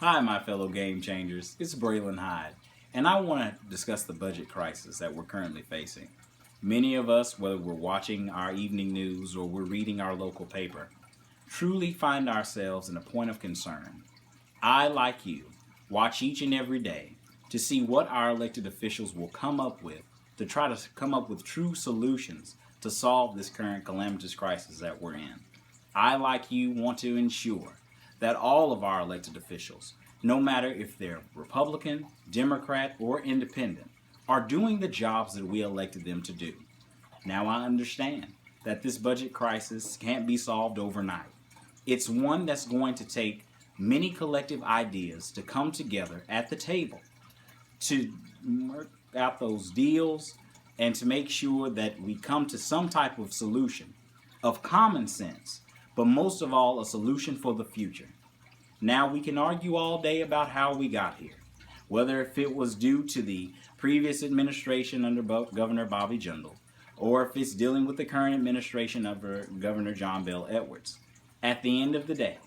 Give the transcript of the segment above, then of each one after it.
Hi, my fellow game changers. It's Braylon Hyde, and I want to discuss the budget crisis that we're currently facing. Many of us, whether we're watching our evening news or we're reading our local paper, truly find ourselves in a point of concern. I, like you, watch each and every day to see what our elected officials will come up with to try to come up with true solutions to solve this current calamitous crisis that we're in. I, like you, want to ensure that all of our elected officials, no matter if they're Republican, Democrat, or Independent, are doing the jobs that we elected them to do. Now, I understand that this budget crisis can't be solved overnight. It's one that's going to take many collective ideas to come together at the table to work out those deals and to make sure that we come to some type of solution of common sense, but most of all, a solution for the future. Now, we can argue all day about how we got here, whether if it was due to the previous administration under Governor Bobby Jindal, or if it's dealing with the current administration under Governor John Bel Edwards. At the end of the day,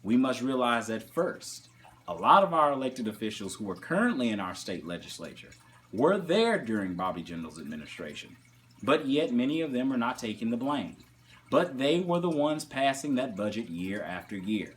we must realize that first, a lot of our elected officials who are currently in our state legislature were there during Bobby Jindal's administration, but yet many of them are not taking the blame. But they were the ones passing that budget year after year.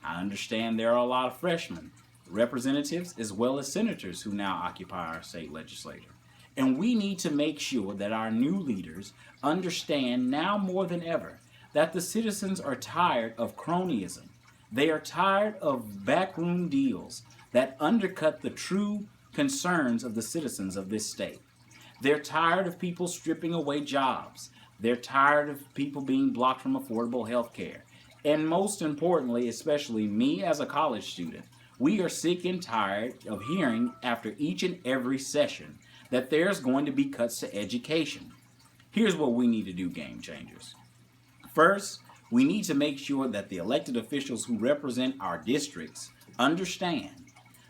I understand there are a lot of freshmen, representatives, as well as senators who now occupy our state legislature. And we need to make sure that our new leaders understand now more than ever that the citizens are tired of cronyism. They are tired of backroom deals that undercut the true concerns of the citizens of this state. They're tired of people stripping away jobs. They're tired of people being blocked from affordable health care. And most importantly, especially me as a college student, we are sick and tired of hearing after each and every session that there's going to be cuts to education. Here's what we need to do, game changers. First, we need to make sure that the elected officials who represent our districts understand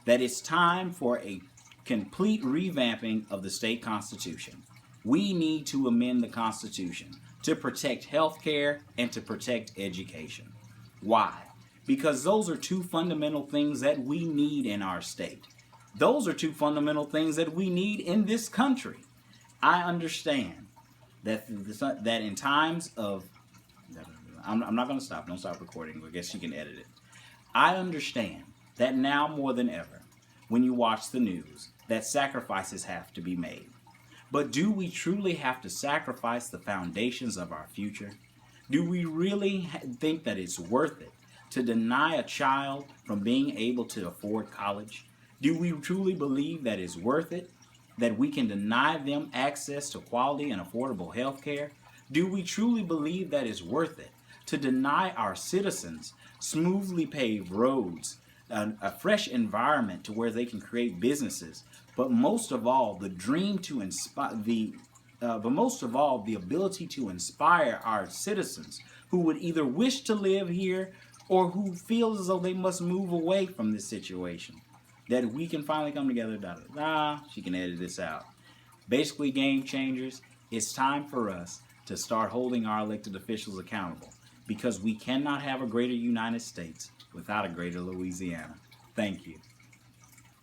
that it's time for a complete revamping of the state constitution. We need to amend the Constitution to protect health care and to protect education. Why? Because those are two fundamental things that we need in our state. Those are two fundamental things that we need in this country. I understand that in times of I'm not going to stop. Don't stop recording. I guess you can edit it. I understand that now more than ever, when you watch the news, that sacrifices have to be made. But do we truly have to sacrifice the foundations of our future? Do we really think that it's worth it to deny a child from being able to afford college? Do we truly believe that it's worth it that we can deny them access to quality and affordable health care? Do we truly believe that it's worth it to deny our citizens smoothly paved roads, a fresh environment to where they can create businesses, but most of all, the dream to inspire but most of all, the ability to inspire our citizens who would either wish to live here or who feel as though they must move away from this situation? That we can finally come together. She can edit this out. Basically, game changers, it's time for us to start holding our elected officials accountable, because we cannot have a greater United States without a greater Louisiana. Thank you.